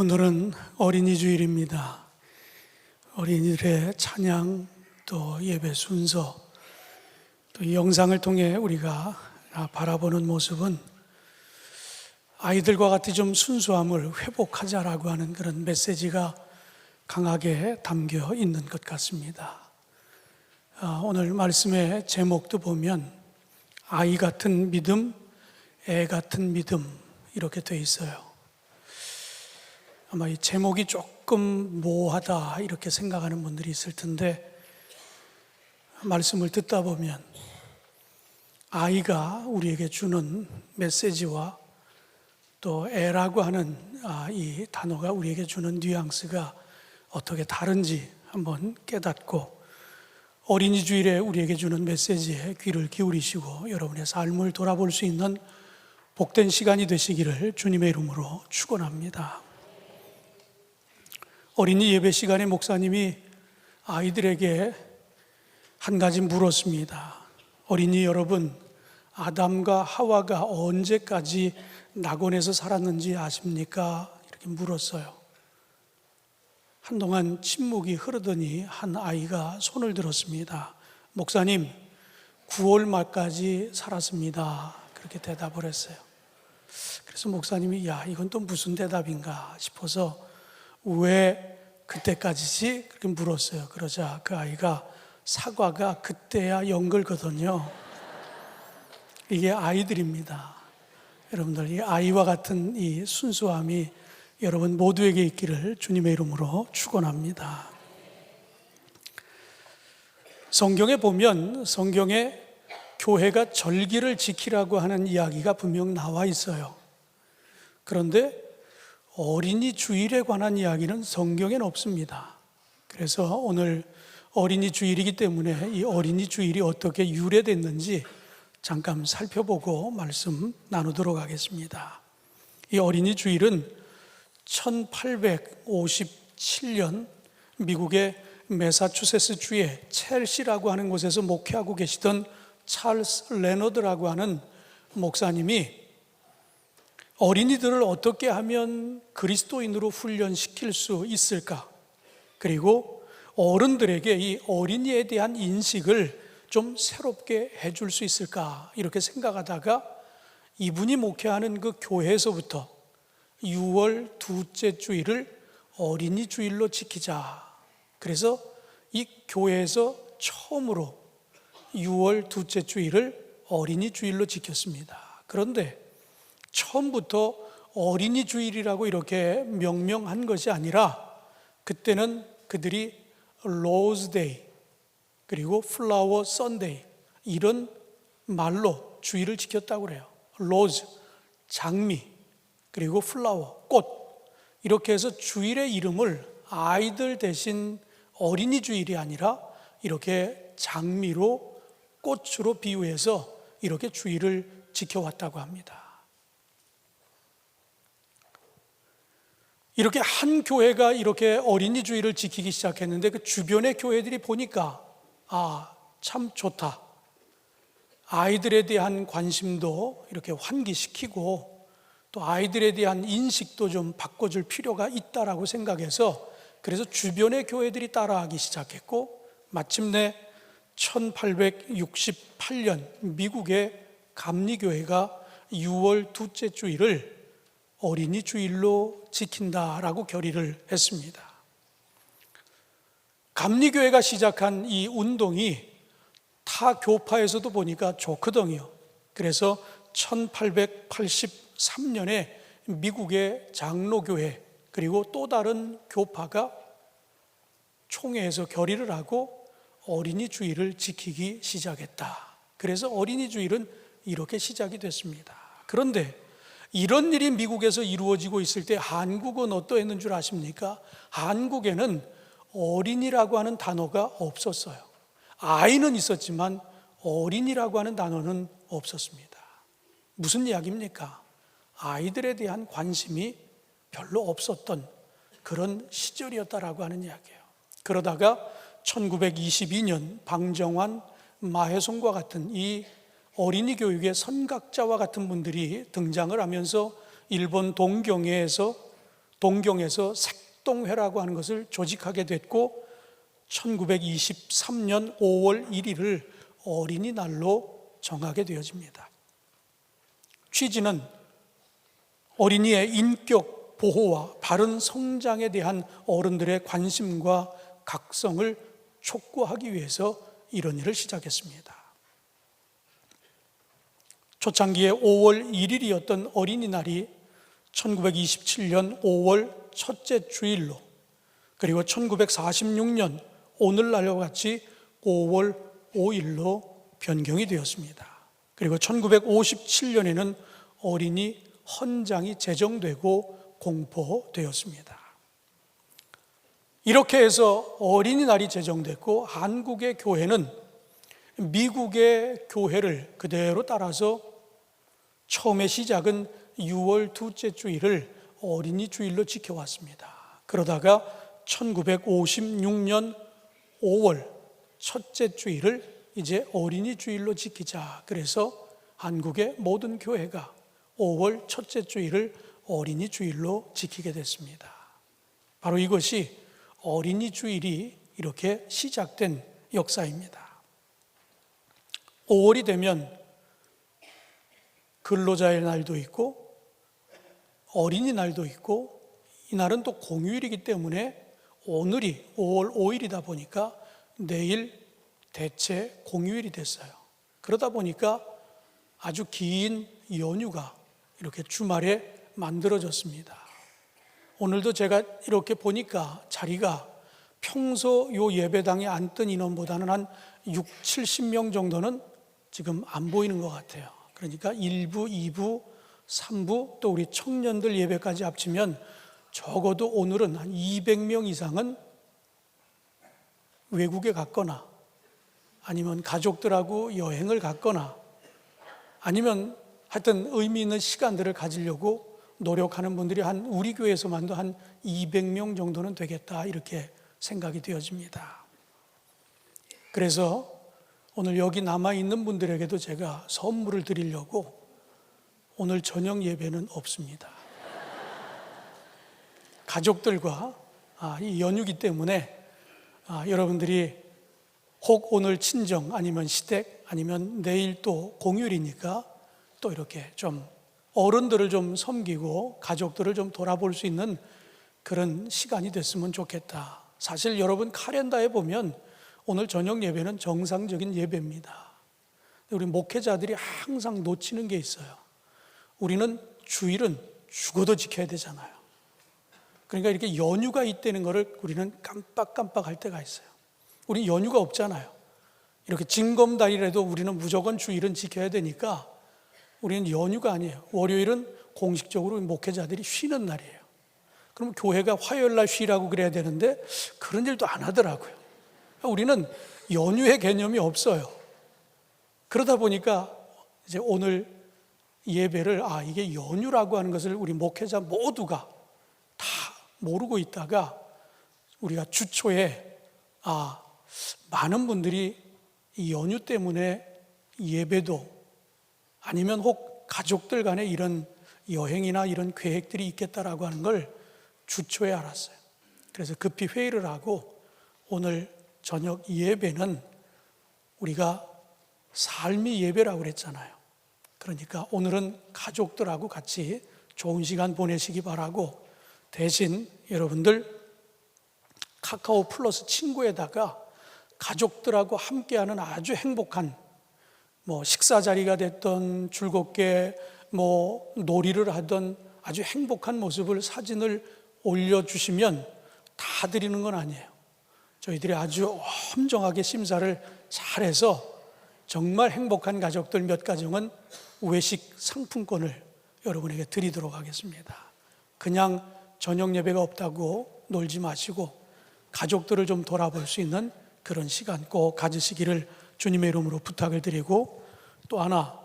오늘은 어린이 주일입니다. 어린이들의 찬양, 또 예배 순서, 또 이 영상을 통해 우리가 바라보는 모습은 아이들과 같이 좀 순수함을 회복하자라고 하는 그런 메시지가 강하게 담겨 있는 것 같습니다. 오늘 말씀의 제목도 보면 아이 같은 믿음, 애 같은 믿음 이렇게 돼 있어요. 아마 이 제목이 조금 모호하다 이렇게 생각하는 분들이 있을 텐데, 말씀을 듣다 보면 아이가 우리에게 주는 메시지와 또 애라고 하는 이 단어가 우리에게 주는 뉘앙스가 어떻게 다른지 한번 깨닫고, 어린이 주일에 우리에게 주는 메시지에 귀를 기울이시고 여러분의 삶을 돌아볼 수 있는 복된 시간이 되시기를 주님의 이름으로 축원합니다. 어린이 예배 시간에 목사님이 아이들에게 한 가지 물었습니다. 어린이 여러분, 아담과 하와가 언제까지 낙원에서 살았는지 아십니까? 이렇게 물었어요. 한동안 침묵이 흐르더니 한 아이가 손을 들었습니다. 목사님, 9월 말까지 살았습니다. 그렇게 대답을 했어요. 그래서 목사님이 이건 또 무슨 대답인가 싶어서 왜 그때까지지? 그렇게 물었어요. 그러자 그 아이가 사과가 그때야 연글거든요. 이게 아이들입니다. 여러분들, 이 아이와 같은 이 순수함이 여러분 모두에게 있기를 주님의 이름으로 축원합니다. 성경에 보면 성경에 교회가 절기를 지키라고 하는 이야기가 분명 나와 있어요. 그런데 어린이 주일에 관한 이야기는 성경에는 없습니다. 그래서 오늘 어린이 주일이기 때문에 이 어린이 주일이 어떻게 유래됐는지 잠깐 살펴보고 말씀 나누도록 하겠습니다. 이 어린이 주일은 1857년 미국의 매사추세츠 주의 첼시라고 하는 곳에서 목회하고 계시던 찰스 레너드라고 하는 목사님이 어린이들을 어떻게 하면 그리스도인으로 훈련시킬 수 있을까? 그리고 어른들에게 이 어린이에 대한 인식을 좀 새롭게 해줄 수 있을까? 이렇게 생각하다가 이분이 목회하는 그 교회에서부터 6월 둘째 주일을 어린이 주일로 지키자. 그래서 이 교회에서 처음으로 6월 둘째 주일을 어린이 주일로 지켰습니다. 그런데 처음부터 어린이 주일이라고 이렇게 명명한 것이 아니라 그때는 그들이 로즈 데이 그리고 플라워 선데이 이런 말로 주일을 지켰다고 그래요. 로즈, 장미, 그리고 플라워, 꽃, 이렇게 해서 주일의 이름을 아이들 대신 어린이 주일이 아니라 이렇게 장미로 꽃으로 비유해서 이렇게 주일을 지켜왔다고 합니다. 이렇게 한 교회가 이렇게 어린이 주일을 지키기 시작했는데 그 주변의 교회들이 보니까 참 좋다. 아이들에 대한 관심도 이렇게 환기시키고 또 아이들에 대한 인식도 좀 바꿔줄 필요가 있다라고 생각해서 그래서 주변의 교회들이 따라하기 시작했고 마침내 1868년 미국의 감리교회가 6월 둘째 주일을 어린이 주일로 지킨다라고 결의를 했습니다. 감리교회가 시작한 이 운동이 타 교파에서도 보니까 좋거든요. 그래서 1883년에 미국의 장로교회 그리고 또 다른 교파가 총회에서 결의를 하고 어린이 주일을 지키기 시작했다. 그래서 어린이 주일은 이렇게 시작이 됐습니다. 그런데 이런 일이 미국에서 이루어지고 있을 때 한국은 어떠했는 줄 아십니까? 한국에는 어린이라고 하는 단어가 없었어요. 아이는 있었지만 어린이라고 하는 단어는 없었습니다. 무슨 이야기입니까? 아이들에 대한 관심이 별로 없었던 그런 시절이었다라고 하는 이야기예요. 그러다가 1922년 방정환, 마혜송과 같은 이 어린이 교육의 선각자와 같은 분들이 등장을 하면서 일본 동경회에서 동경에서 색동회라고 하는 것을 조직하게 됐고 1923년 5월 1일을 어린이날로 정하게 되어집니다. 취지는 어린이의 인격 보호와 바른 성장에 대한 어른들의 관심과 각성을 촉구하기 위해서 이런 일을 시작했습니다. 초창기에 5월 1일이었던 어린이날이 1927년 5월 첫째 주일로, 그리고 1946년 오늘날과 같이 5월 5일로 변경이 되었습니다. 그리고 1957년에는 어린이 헌장이 제정되고 공포되었습니다. 이렇게 해서 어린이날이 제정됐고 한국의 교회는 미국의 교회를 그대로 따라서 처음에 시작은 6월 둘째 주일을 어린이 주일로 지켜왔습니다. 그러다가 1956년 5월 첫째 주일을 이제 어린이 주일로 지키자. 그래서 한국의 모든 교회가 5월 첫째 주일을 어린이 주일로 지키게 됐습니다. 바로 이것이 어린이 주일이 이렇게 시작된 역사입니다. 5월이 되면 근로자의 날도 있고 어린이날도 있고, 이날은 또 공휴일이기 때문에 오늘이 5월 5일이다 보니까 내일 대체 공휴일이 됐어요. 그러다 보니까 아주 긴 연휴가 이렇게 주말에 만들어졌습니다. 오늘도 제가 이렇게 보니까 자리가 평소 요 예배당에 앉던 인원보다는 한 6, 70명 정도는 지금 안 보이는 것 같아요. 그러니까 1부, 2부, 3부 또 우리 청년들 예배까지 합치면 적어도 오늘은 한 200명 이상은 외국에 갔거나 아니면 가족들하고 여행을 갔거나 아니면 하여튼 의미 있는 시간들을 가지려고 노력하는 분들이 우리 교회에서만도 한 200명 정도는 되겠다, 이렇게 생각이 되어집니다. 그래서 오늘 여기 남아있는 분들에게도 제가 선물을 드리려고 오늘 저녁 예배는 없습니다. 가족들과 이 연휴기 때문에 여러분들이 혹 오늘 친정 아니면 시댁 아니면 내일 또 공휴일이니까 또 이렇게 좀 어른들을 좀 섬기고 가족들을 좀 돌아볼 수 있는 그런 시간이 됐으면 좋겠다. 사실 여러분 카렌다에 보면 오늘 저녁 예배는 정상적인 예배입니다. 우리 목회자들이 항상 놓치는 게 있어요. 우리는 주일은 죽어도 지켜야 되잖아요. 그러니까 이렇게 연휴가 있다는 것을 우리는 깜빡깜빡할 때가 있어요. 우리 연휴가 없잖아요. 이렇게 징검다리라도 우리는 무조건 주일은 지켜야 되니까 우리는 연휴가 아니에요. 월요일은 공식적으로 목회자들이 쉬는 날이에요. 그럼 교회가 화요일 날 쉬라고 그래야 되는데 그런 일도 안 하더라고요. 우리는 연휴의 개념이 없어요. 그러다 보니까 이제 오늘 예배를 이게 연휴라고 하는 것을 우리 목회자 모두가 다 모르고 있다가 우리가 주초에 많은 분들이 이 연휴 때문에 예배도 아니면 혹 가족들 간에 이런 여행이나 이런 계획들이 있겠다라고 하는 걸 주초에 알았어요. 그래서 급히 회의를 하고 오늘 저녁 예배는 우리가 삶의 예배라고 그랬잖아요. 그러니까 오늘은 가족들하고 같이 좋은 시간 보내시기 바라고, 대신 여러분들 카카오 플러스 친구에다가 가족들하고 함께하는 아주 행복한 식사 자리가 됐던 즐겁게 놀이를 하던 아주 행복한 모습을 사진을 올려주시면 다 드리는 건 아니에요. 저희들이 아주 엄정하게 심사를 잘해서 정말 행복한 가족들 몇 가정은 외식 상품권을 여러분에게 드리도록 하겠습니다. 그냥 저녁 예배가 없다고 놀지 마시고 가족들을 좀 돌아볼 수 있는 그런 시간 꼭 가지시기를 주님의 이름으로 부탁을 드리고, 또 하나,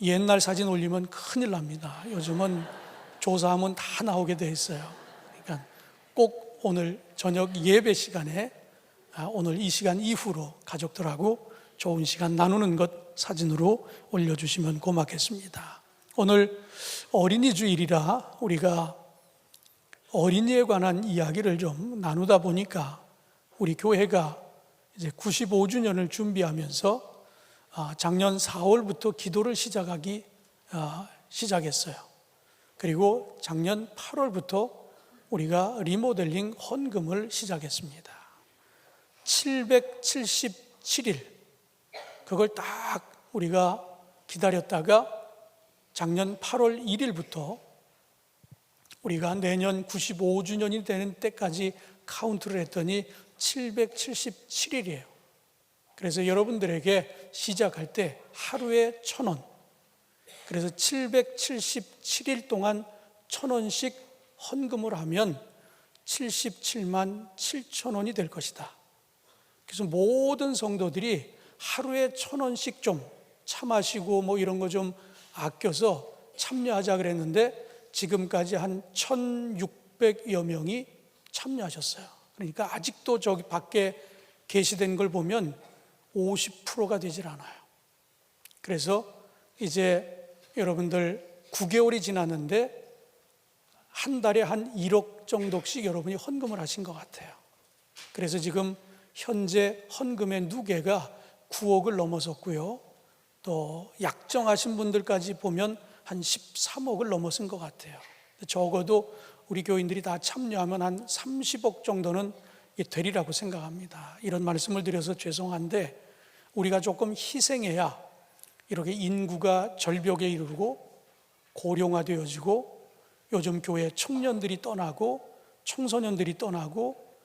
옛날 사진 올리면 큰일 납니다. 요즘은 조사하면 다 나오게 돼 있어요. 그러니까 꼭 오늘 저녁 예배 시간에 오늘 이 시간 이후로 가족들하고 좋은 시간 나누는 것 사진으로 올려주시면 고맙겠습니다. 오늘 어린이 주일이라 우리가 어린이에 관한 이야기를 좀 나누다 보니까 우리 교회가 이제 95주년을 준비하면서 작년 4월부터 기도를 시작했어요. 그리고 작년 8월부터 우리가 리모델링 헌금을 시작했습니다. 777일 그걸 딱 우리가 기다렸다가 작년 8월 1일부터 우리가 내년 95주년이 되는 때까지 카운트를 했더니 777일이에요. 그래서 여러분들에게 시작할 때 하루에 1,000원, 그래서 777일 동안 1,000원씩 헌금을 하면 77만 7천 원이 될 것이다. 그래서 모든 성도들이 하루에 1,000원씩 좀 차 마시고 뭐 이런 거 좀 아껴서 참여하자 그랬는데 지금까지 한 1,600여 명이 참여하셨어요. 그러니까 아직도 저기 밖에 게시된 걸 보면 50%가 되질 않아요. 그래서 이제 여러분들 9개월이 지났는데 한 달에 한 1억 정도씩 여러분이 헌금을 하신 것 같아요. 그래서 지금 현재 헌금의 누계가 9억을 넘어섰고요. 또 약정하신 분들까지 보면 한 13억을 넘어선 것 같아요. 적어도 우리 교인들이 다 참여하면 한 30억 정도는 되리라고 생각합니다. 이런 말씀을 드려서 죄송한데 우리가 조금 희생해야 이렇게 인구가 절벽에 이르고 고령화되어지고 요즘 교회 청년들이 떠나고 청소년들이 떠나고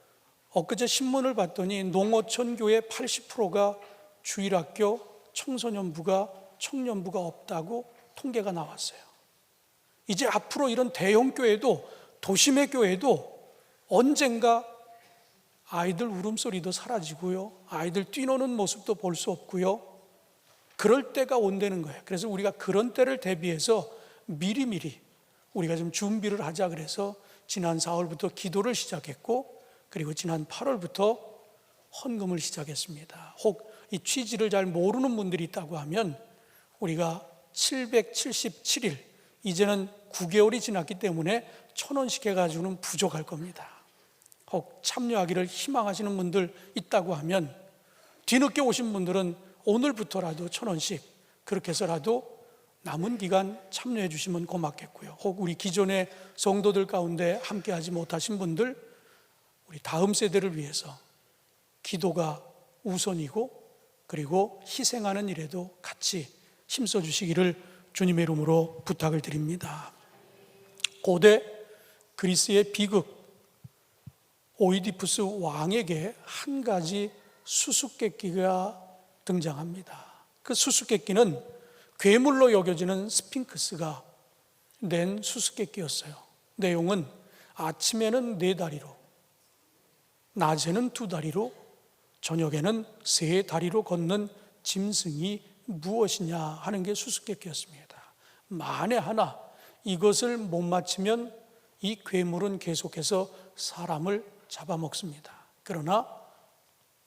엊그제 신문을 봤더니 농어촌 교회 80%가 주일학교 청소년부가 청년부가 없다고 통계가 나왔어요. 이제 앞으로 이런 대형 교회도 도심의 교회도 언젠가 아이들 울음소리도 사라지고요, 아이들 뛰노는 모습도 볼 수 없고요, 그럴 때가 온다는 거예요. 그래서 우리가 그런 때를 대비해서 미리미리 우리가 좀 준비를 하자 그래서 지난 4월부터 기도를 시작했고 그리고 지난 8월부터 헌금을 시작했습니다. 혹 이 취지를 잘 모르는 분들이 있다고 하면 우리가 777일, 이제는 9개월이 지났기 때문에 1,000원씩 해가지고는 부족할 겁니다. 혹 참여하기를 희망하시는 분들 있다고 하면 뒤늦게 오신 분들은 오늘부터라도 1,000원씩 그렇게 해서라도 남은 기간 참여해 주시면 고맙겠고요. 혹 우리 기존의 성도들 가운데 함께하지 못하신 분들, 우리 다음 세대를 위해서 기도가 우선이고 그리고 희생하는 일에도 같이 힘써 주시기를 주님의 이름으로 부탁을 드립니다. 고대 그리스의 비극 오이디푸스 왕에게 한 가지 수수께끼가 등장합니다. 그 수수께끼는 괴물로 여겨지는 스핑크스가 낸 수수께끼였어요. 내용은 아침에는 4다리로, 낮에는 2다리로, 저녁에는 3다리로 걷는 짐승이 무엇이냐 하는 게 수수께끼였습니다. 만에 하나 이것을 못 맞히면 이 괴물은 계속해서 사람을 잡아먹습니다. 그러나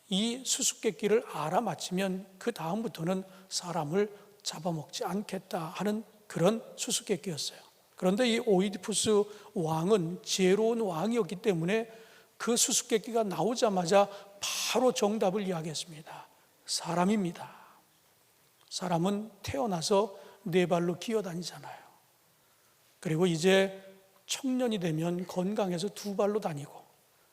이 수수께끼를 알아맞히면 그 다음부터는 사람을 잡아먹지 않겠다 하는 그런 수수께끼였어요. 그런데 이 오이디푸스 왕은 지혜로운 왕이었기 때문에 그 수수께끼가 나오자마자 바로 정답을 이야기했습니다. 사람입니다. 사람은 태어나서 4발로 기어다니잖아요. 그리고 이제 청년이 되면 건강해서 2발로 다니고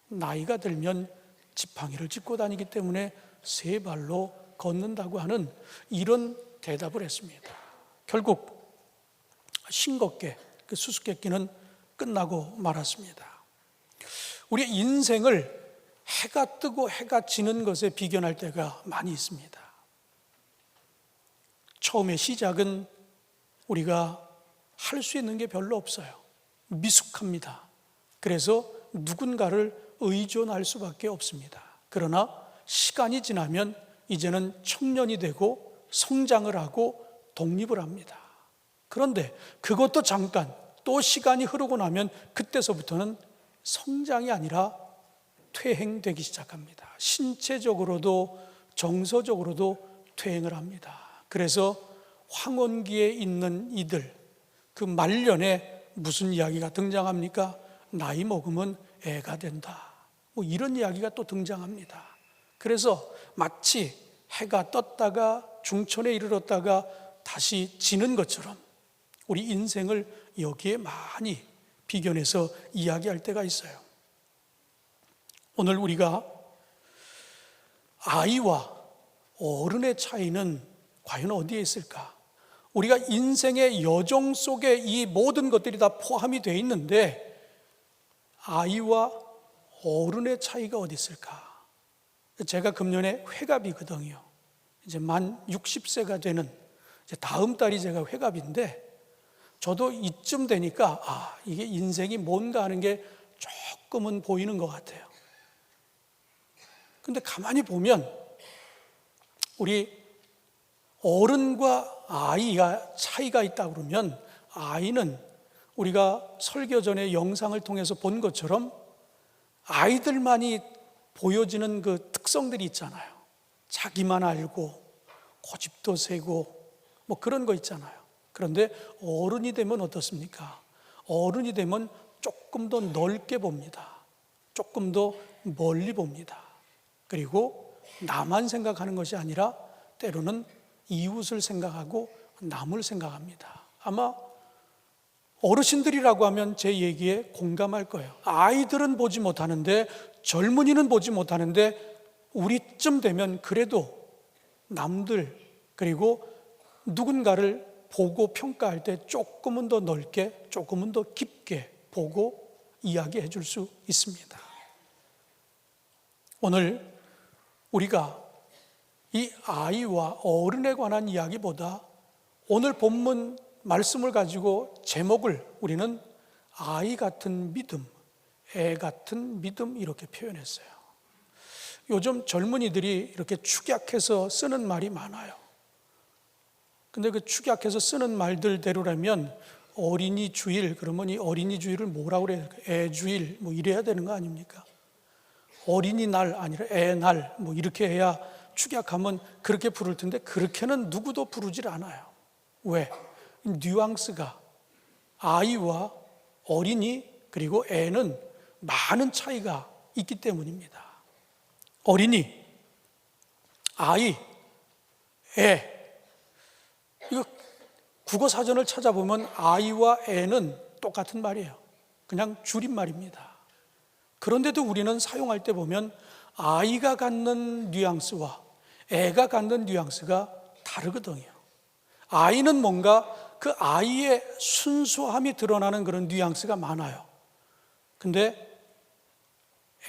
나이가 들면 지팡이를 짚고 다니기 때문에 3발로 걷는다고 하는 이런 대답을 했습니다. 결국 싱겁게 그 수수께끼는 끝나고 말았습니다. 우리의 인생을 해가 뜨고 해가 지는 것에 비견할 때가 많이 있습니다. 처음에 시작은 우리가 할 수 있는 게 별로 없어요. 미숙합니다. 그래서 누군가를 의존할 수밖에 없습니다. 그러나 시간이 지나면 이제는 청년이 되고 성장을 하고 독립을 합니다. 그런데 그것도 잠깐, 또 시간이 흐르고 나면 그때서부터는 성장이 아니라 퇴행되기 시작합니다. 신체적으로도 정서적으로도 퇴행을 합니다. 그래서 황혼기에 있는 이들, 그 말년에 무슨 이야기가 등장합니까? 나이 먹으면 애가 된다. 뭐 이런 이야기가 또 등장합니다. 그래서 마치 해가 떴다가 중천에 이르렀다가 다시 지는 것처럼 우리 인생을 여기에 많이 비견해서 이야기할 때가 있어요. 오늘 우리가 아이와 어른의 차이는 과연 어디에 있을까? 우리가 인생의 여정 속에 이 모든 것들이 다 포함이 되어 있는데 아이와 어른의 차이가 어디 있을까? 제가 금년에 회갑이거든요. 이제 만 60세가 되는 이제 다음 달이 제가 회갑인데 저도 이쯤 되니까 이게 인생이 뭔가 하는 게 조금은 보이는 것 같아요. 근데 가만히 보면 우리 어른과 아이가 차이가 있다 그러면 아이는 우리가 설교 전에 영상을 통해서 본 것처럼 아이들만이 보여지는 그 특성들이 있잖아요. 자기만 알고 고집도 세고 뭐 그런 거 있잖아요. 그런데 어른이 되면 어떻습니까? 어른이 되면 조금 더 넓게 봅니다. 조금 더 멀리 봅니다. 그리고 나만 생각하는 것이 아니라 때로는 이웃을 생각하고 남을 생각합니다. 아마 어르신들이라고 하면 제 얘기에 공감할 거예요. 아이들은 보지 못하는데 젊은이는 보지 못하는데 우리쯤 되면 그래도 남들 그리고 누군가를 보고 평가할 때 조금은 더 넓게 조금은 더 깊게 보고 이야기해 줄 수 있습니다. 오늘 우리가 이 아이와 어른에 관한 이야기보다 오늘 본문 말씀을 가지고 제목을 우리는 아이 같은 믿음, 애 같은 믿음 이렇게 표현했어요. 요즘 젊은이들이 이렇게 축약해서 쓰는 말이 많아요. 근데 그 축약해서 쓰는 말들대로라면 어린이 주일 그러면 이 어린이 주일을 뭐라고 그래야 될까? 애 주일 뭐 이래야 되는 거 아닙니까? 어린이날 아니라 애날 뭐 이렇게 해야 축약하면 그렇게 부를 텐데 그렇게는 누구도 부르질 않아요. 왜? 뉘앙스가 아이와 어린이 그리고 애는 많은 차이가 있기 때문입니다. 어린이, 아이, 애 이거 국어 사전을 찾아보면 아이와 애는 똑같은 말이에요. 그냥 줄임말입니다. 그런데도 우리는 사용할 때 보면 아이가 갖는 뉘앙스와 애가 갖는 뉘앙스가 다르거든요. 아이는 뭔가 그 아이의 순수함이 드러나는 그런 뉘앙스가 많아요. 근데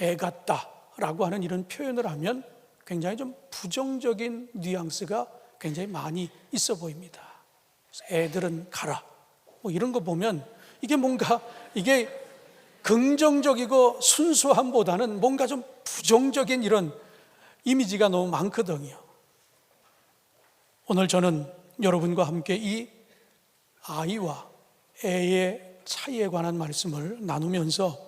애 같다라고 하는 이런 표현을 하면 굉장히 좀 부정적인 뉘앙스가 굉장히 많이 있어 보입니다. 애들은 가라 뭐 이런 거 보면 이게 뭔가 이게 긍정적이고 순수함보다는 뭔가 좀 부정적인 이런 이미지가 너무 많거든요. 오늘 저는 여러분과 함께 이 아이와 애의 차이에 관한 말씀을 나누면서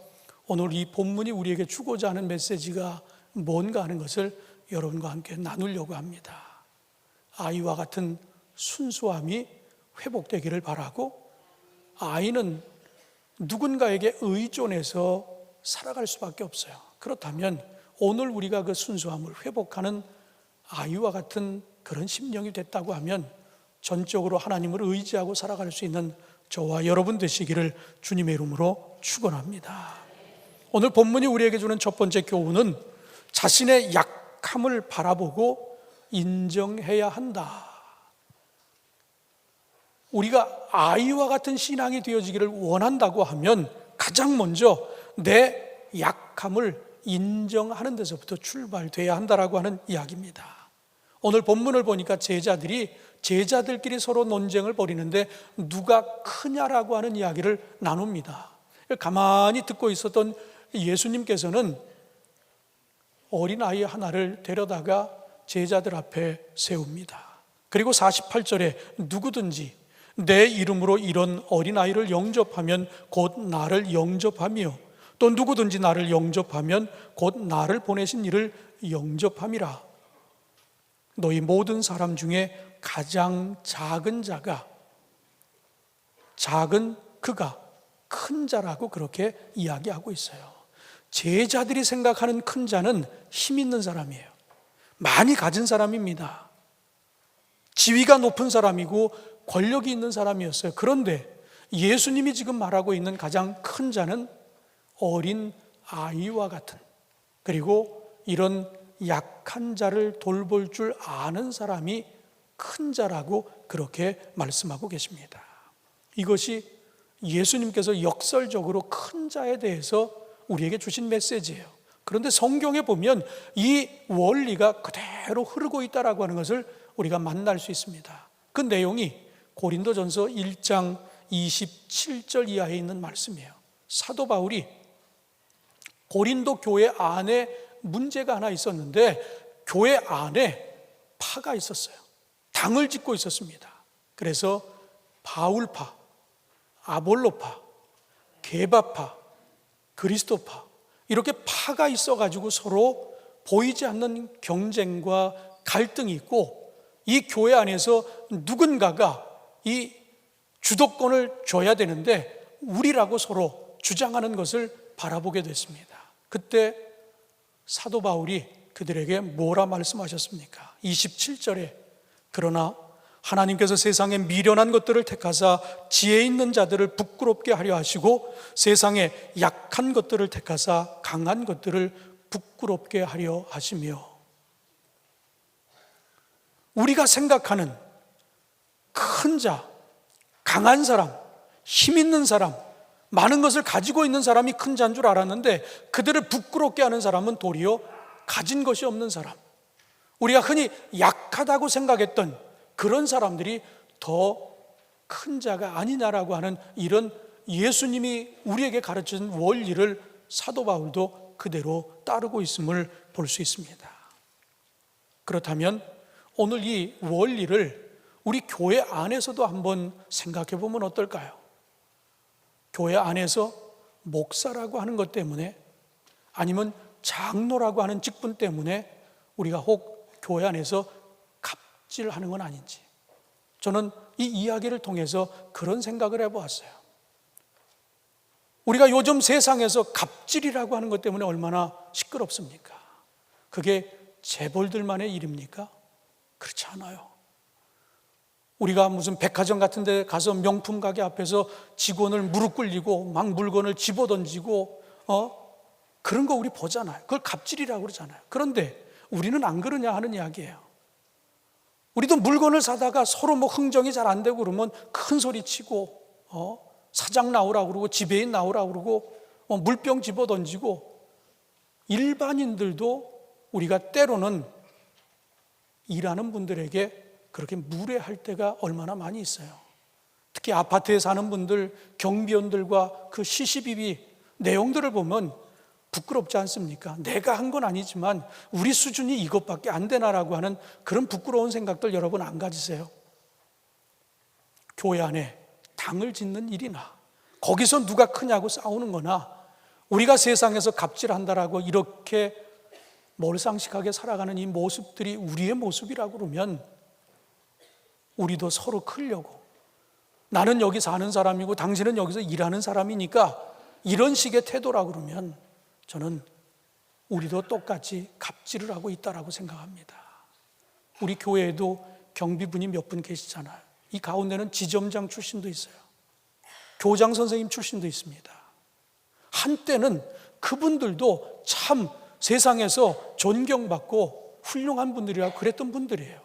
오늘 이 본문이 우리에게 주고자 하는 메시지가 뭔가 하는 것을 여러분과 함께 나누려고 합니다. 아이와 같은 순수함이 회복되기를 바라고 아이는 누군가에게 의존해서 살아갈 수밖에 없어요. 그렇다면 오늘 우리가 그 순수함을 회복하는 아이와 같은 그런 심령이 됐다고 하면 전적으로 하나님을 의지하고 살아갈 수 있는 저와 여러분 되시기를 주님의 이름으로 축원합니다. 오늘 본문이 우리에게 주는 첫 번째 교훈은 자신의 약함을 바라보고 인정해야 한다. 우리가 아이와 같은 신앙이 되어지기를 원한다고 하면 가장 먼저 내 약함을 인정하는 데서부터 출발돼야 한다라고 하는 이야기입니다. 오늘 본문을 보니까 제자들끼리 서로 논쟁을 벌이는데 누가 크냐라고 하는 이야기를 나눕니다. 가만히 듣고 있었던 예수님께서는 어린아이 하나를 데려다가 제자들 앞에 세웁니다. 그리고 48절에 누구든지 내 이름으로 이런 어린아이를 영접하면 곧 나를 영접하며 또 누구든지 나를 영접하면 곧 나를 보내신 이를 영접함이라. 너희 모든 사람 중에 가장 작은 그가 큰 자라고 그렇게 이야기하고 있어요. 제자들이 생각하는 큰 자는 힘 있는 사람이에요. 많이 가진 사람입니다. 지위가 높은 사람이고 권력이 있는 사람이었어요. 그런데 예수님이 지금 말하고 있는 가장 큰 자는 어린 아이와 같은, 그리고 이런 약한 자를 돌볼 줄 아는 사람이 큰 자라고 그렇게 말씀하고 계십니다. 이것이 예수님께서 역설적으로 큰 자에 대해서 우리에게 주신 메시지예요. 그런데 성경에 보면 이 원리가 그대로 흐르고 있다라고 하는 것을 우리가 만날 수 있습니다. 그 내용이 고린도전서 1장 27절 이하에 있는 말씀이에요. 사도 바울이 고린도 교회 안에 문제가 하나 있었는데 교회 안에 파가 있었어요. 당을 짓고 있었습니다. 그래서 바울파, 아볼로파, 게바파, 그리스도파, 이렇게 파가 있어가지고 서로 보이지 않는 경쟁과 갈등이 있고, 이 교회 안에서 누군가가 이 주도권을 줘야 되는데 우리라고 서로 주장하는 것을 바라보게 됐습니다. 그때 사도 바울이 그들에게 뭐라 말씀하셨습니까? 27절에 그러나 하나님께서 세상에 미련한 것들을 택하사 지혜 있는 자들을 부끄럽게 하려 하시고 세상에 약한 것들을 택하사 강한 것들을 부끄럽게 하려 하시며, 우리가 생각하는 큰 자, 강한 사람, 힘 있는 사람, 많은 것을 가지고 있는 사람이 큰 자인 줄 알았는데 그들을 부끄럽게 하는 사람은 도리어 가진 것이 없는 사람, 우리가 흔히 약하다고 생각했던 그런 사람들이 더 큰 자가 아니냐라고 하는 이런 예수님이 우리에게 가르친 원리를 사도 바울도 그대로 따르고 있음을 볼 수 있습니다. 그렇다면 오늘 이 원리를 우리 교회 안에서도 한번 생각해 보면 어떨까요? 교회 안에서 목사라고 하는 것 때문에, 아니면 장로라고 하는 직분 때문에 우리가 혹 교회 안에서 갑질하는 건 아닌지, 저는 이 이야기를 통해서 그런 생각을 해보았어요. 우리가 요즘 세상에서 갑질이라고 하는 것 때문에 얼마나 시끄럽습니까? 그게 재벌들만의 일입니까? 그렇지 않아요. 우리가 무슨 백화점 같은 데 가서 명품 가게 앞에서 직원을 무릎 꿇리고 막 물건을 집어던지고 그런 거 우리 보잖아요. 그걸 갑질이라고 그러잖아요. 그런데 우리는 안 그러냐 하는 이야기예요. 우리도 물건을 사다가 서로 뭐 흥정이 잘 안 되고 그러면 큰 소리 치고 사장 나오라고 그러고 지배인 나오라고 그러고 물병 집어던지고, 일반인들도 우리가 때로는 일하는 분들에게 그렇게 무례할 때가 얼마나 많이 있어요. 특히 아파트에 사는 분들, 경비원들과 그 시시비비 내용들을 보면 부끄럽지 않습니까? 내가 한 건 아니지만 우리 수준이 이것밖에 안 되나라고 하는 그런 부끄러운 생각들 여러분 안 가지세요? 교회 안에 당을 짓는 일이나 거기서 누가 크냐고 싸우는 거나, 우리가 세상에서 갑질한다라고 이렇게 몰상식하게 살아가는 이 모습들이 우리의 모습이라고 그러면 우리도 서로 크려고, 나는 여기 사는 사람이고 당신은 여기서 일하는 사람이니까 이런 식의 태도라고 그러면 저는 우리도 똑같이 갑질을 하고 있다라고 생각합니다. 우리 교회에도 경비분이 몇 분 계시잖아요. 이 가운데는 지점장 출신도 있어요. 교장 선생님 출신도 있습니다. 한때는 그분들도 참 세상에서 존경받고 훌륭한 분들이라고 그랬던 분들이에요.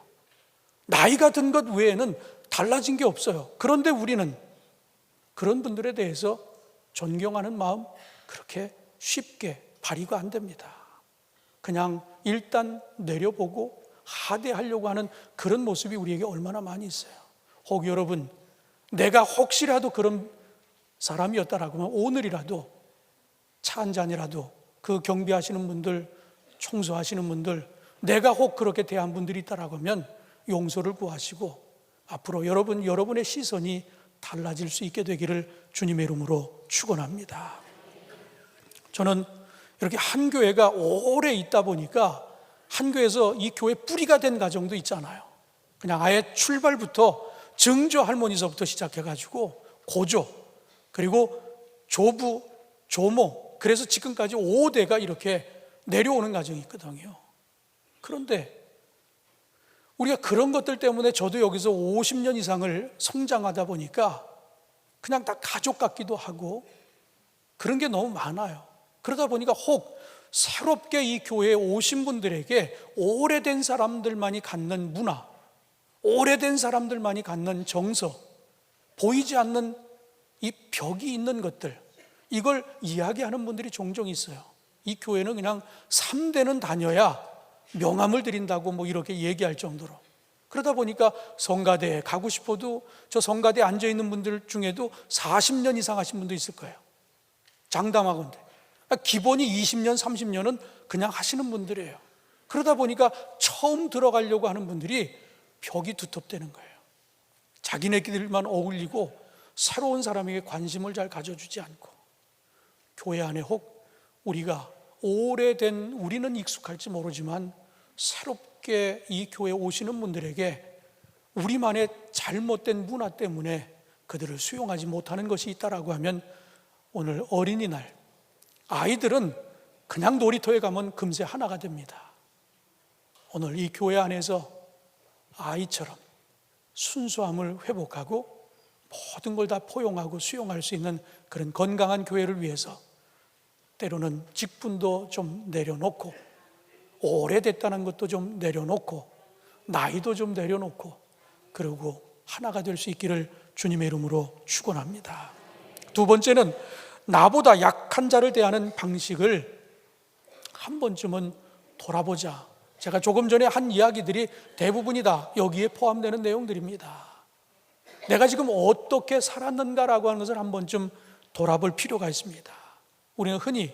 나이가 든 것 외에는 달라진 게 없어요. 그런데 우리는 그런 분들에 대해서 존경하는 마음 그렇게 쉽게 발휘가 안 됩니다. 그냥 일단 내려보고 하대하려고 하는 그런 모습이 우리에게 얼마나 많이 있어요. 혹 여러분, 내가 혹시라도 그런 사람이었다라고 하면 오늘이라도 차 한 잔이라도 그 경비하시는 분들, 청소하시는 분들, 내가 혹 그렇게 대한 분들이 있다라고 하면 용서를 구하시고 앞으로 여러분의 시선이 달라질 수 있게 되기를 주님의 이름으로 축원합니다. 저는 이렇게 한 교회가 오래 있다 보니까 한 교회에서 이 교회 뿌리가 된 가정도 있잖아요. 그냥 아예 출발부터 증조 할머니서부터 시작해가지고 고조, 그리고 조부, 조모, 그래서 지금까지 5대가 이렇게 내려오는 과정이 있거든요. 그런데 우리가 그런 것들 때문에 저도 여기서 50년 이상을 성장하다 보니까 그냥 다 가족 같기도 하고 그런 게 너무 많아요. 그러다 보니까 혹 새롭게 이 교회에 오신 분들에게 오래된 사람들만이 갖는 문화, 오래된 사람들만이 갖는 정서, 보이지 않는 이 벽이 있는 것들, 이걸 이야기하는 분들이 종종 있어요. 이 교회는 그냥 3대는 다녀야 명함을 드린다고 뭐 이렇게 얘기할 정도로. 그러다 보니까 성가대에 가고 싶어도 저 성가대에 앉아있는 분들 중에도 40년 이상 하신 분도 있을 거예요. 장담하건대. 기본이 20년, 30년은 그냥 하시는 분들이에요. 그러다 보니까 처음 들어가려고 하는 분들이 벽이 두텁다는 거예요. 자기네들만 어울리고 새로운 사람에게 관심을 잘 가져주지 않고, 교회 안에 혹 우리가 오래된, 우리는 익숙할지 모르지만 새롭게 이 교회에 오시는 분들에게 우리만의 잘못된 문화 때문에 그들을 수용하지 못하는 것이 있다라고 하면, 오늘 어린이날 아이들은 그냥 놀이터에 가면 금세 하나가 됩니다. 오늘 이 교회 안에서 아이처럼 순수함을 회복하고 모든 걸 다 포용하고 수용할 수 있는 그런 건강한 교회를 위해서 때로는 직분도 좀 내려놓고, 오래됐다는 것도 좀 내려놓고, 나이도 좀 내려놓고, 그리고 하나가 될 수 있기를 주님의 이름으로 축원합니다. 두 번째는 나보다 약한 자를 대하는 방식을 한 번쯤은 돌아보자. 제가 조금 전에 한 이야기들이 대부분이 다 여기에 포함되는 내용들입니다. 내가 지금 어떻게 살았는가라고 하는 것을 한 번쯤 돌아볼 필요가 있습니다. 우리는 흔히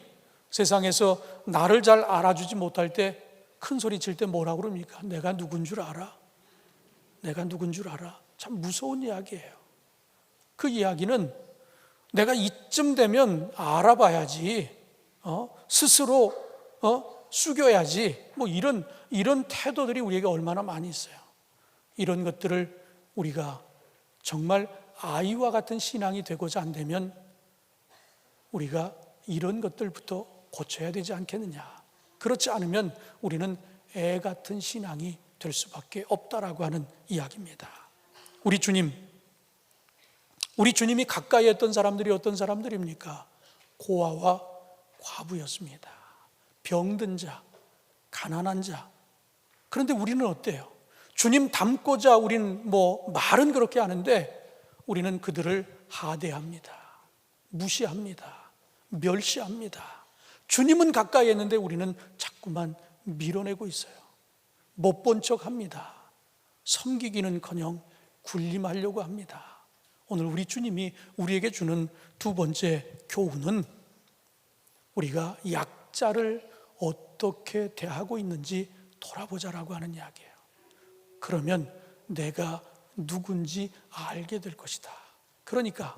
세상에서 나를 잘 알아주지 못할 때 큰 소리 칠 때 뭐라고 그럽니까? 내가 누군 줄 알아? 내가 누군 줄 알아? 참 무서운 이야기예요. 그 이야기는 내가 이쯤 되면 알아봐야지, 스스로 숙여야지, 뭐 이런 태도들이 우리에게 얼마나 많이 있어요. 이런 것들을 우리가 정말 아이와 같은 신앙이 되고자 한다면 우리가 이런 것들부터 고쳐야 되지 않겠느냐. 그렇지 않으면 우리는 애 같은 신앙이 될 수밖에 없다라고 하는 이야기입니다. 우리 주님이 가까이 했던 사람들이 어떤 사람들입니까? 고아와 과부였습니다. 병든 자, 가난한 자. 그런데 우리는 어때요? 주님 닮고자 우리는 말은 그렇게 하는데 우리는 그들을 하대합니다. 무시합니다. 멸시합니다. 주님은 가까이 했는데 우리는 자꾸만 밀어내고 있어요. 못 본 척 합니다. 섬기기는커녕 군림하려고 합니다. 오늘 우리 주님이 우리에게 주는 두 번째 교훈은 우리가 약자를 어떻게 대하고 있는지 돌아보자라고 하는 이야기예요. 그러면 내가 누군지 알게 될 것이다. 그러니까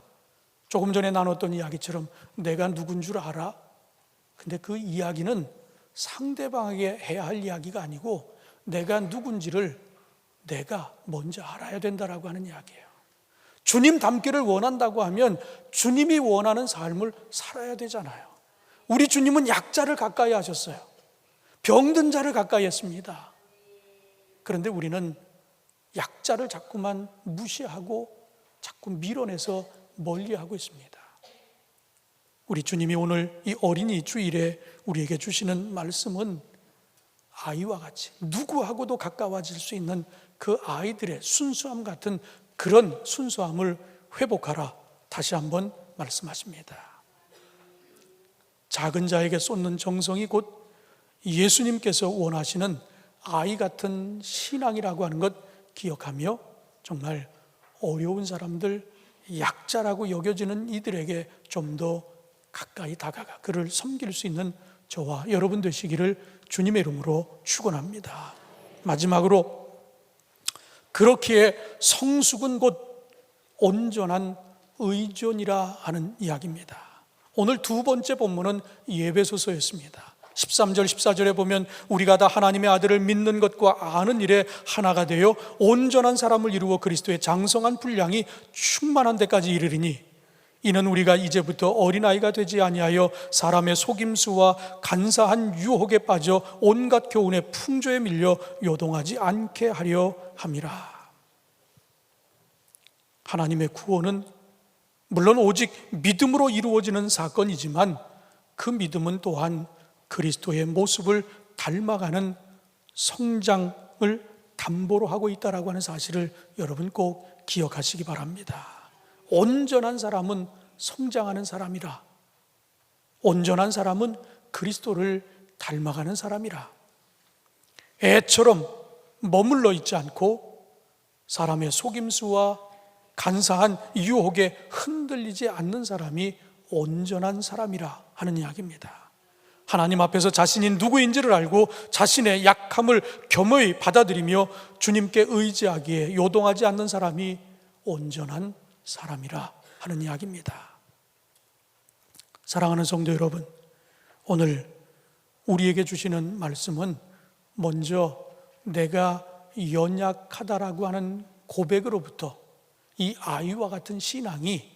조금 전에 나눴던 이야기처럼 내가 누군 줄 알아? 근데 그 이야기는 상대방에게 해야 할 이야기가 아니고 내가 누군지를 내가 먼저 알아야 된다라고 하는 이야기예요. 주님 닮기를 원한다고 하면 주님이 원하는 삶을 살아야 되잖아요. 우리 주님은 약자를 가까이 하셨어요. 병든 자를 가까이 했습니다. 그런데 우리는 약자를 자꾸만 무시하고 자꾸 밀어내서 멀리하고 있습니다. 우리 주님이 오늘 이 어린이 주일에 우리에게 주시는 말씀은 아이와 같이 누구하고도 가까워질 수 있는 그 아이들의 순수함 같은 그런 순수함을 회복하라, 다시 한번 말씀하십니다. 작은 자에게 쏟는 정성이 곧 예수님께서 원하시는 아이 같은 신앙이라고 하는 것 기억하며 정말 어려운 사람들, 약자라고 여겨지는 이들에게 좀 더 가까이 다가가 그를 섬길 수 있는 저와 여러분 되시기를 주님의 이름으로 축원합니다. 마지막으로 그렇기에 성숙은 곧 온전한 의존이라 하는 이야기입니다. 오늘 두 번째 본문은 예배소서였습니다. 13절 14절에 보면 우리가 다 하나님의 아들을 믿는 것과 아는 일에 하나가 되어 온전한 사람을 이루어 그리스도의 장성한 분량이 충만한 데까지 이르리니 이는 우리가 이제부터 어린아이가 되지 아니하여 사람의 속임수와 간사한 유혹에 빠져 온갖 교훈의 풍조에 밀려 요동하지 않게 하려 함이라. 하나님의 구원은 물론 오직 믿음으로 이루어지는 사건이지만 그 믿음은 또한 그리스도의 모습을 닮아가는 성장을 담보로 하고 있다라고 하는 사실을 여러분 꼭 기억하시기 바랍니다. 온전한 사람은 성장하는 사람이라. 온전한 사람은 그리스도를 닮아가는 사람이라. 애처럼 머물러 있지 않고 사람의 속임수와 간사한 유혹에 흔들리지 않는 사람이 온전한 사람이라 하는 이야기입니다. 하나님 앞에서 자신이 누구인지를 알고 자신의 약함을 겸허히 받아들이며 주님께 의지하기에 요동하지 않는 사람이 온전한 사람이라 하는 이야기입니다. 사랑하는 성도 여러분, 오늘 우리에게 주시는 말씀은 먼저 내가 연약하다라고 하는 고백으로부터 이 아이와 같은 신앙이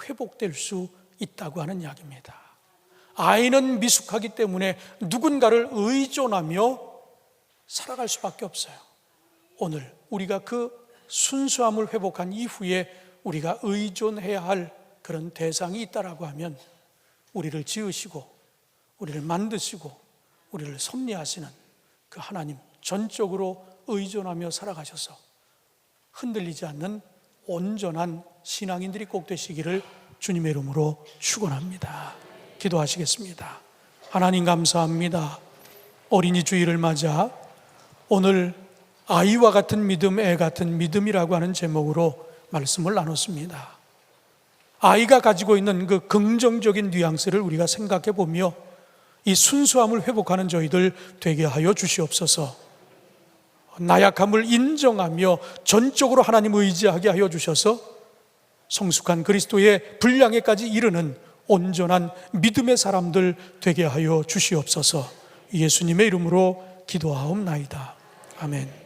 회복될 수 있다고 하는 이야기입니다. 아이는 미숙하기 때문에 누군가를 의존하며 살아갈 수밖에 없어요. 오늘 우리가 그 순수함을 회복한 이후에 우리가 의존해야 할 그런 대상이 있다라고 하면 우리를 지으시고 우리를 만드시고 우리를 섭리하시는 그 하나님 전적으로 의존하며 살아가셔서 흔들리지 않는 온전한 신앙인들이 꼭 되시기를 주님의 이름으로 축원합니다. 기도하시겠습니다. 하나님 감사합니다. 어린이 주일을 맞아 오늘 아이와 같은 믿음, 애 같은 믿음이라고 하는 제목으로 말씀을 나눴습니다. 아이가 가지고 있는 그 긍정적인 뉘앙스를 우리가 생각해 보며 이 순수함을 회복하는 저희들 되게 하여 주시옵소서. 나약함을 인정하며 전적으로 하나님 의지하게 하여 주셔서 성숙한 그리스도의 분량에까지 이르는 온전한 믿음의 사람들 되게 하여 주시옵소서. 예수님의 이름으로 기도하옵나이다. 아멘.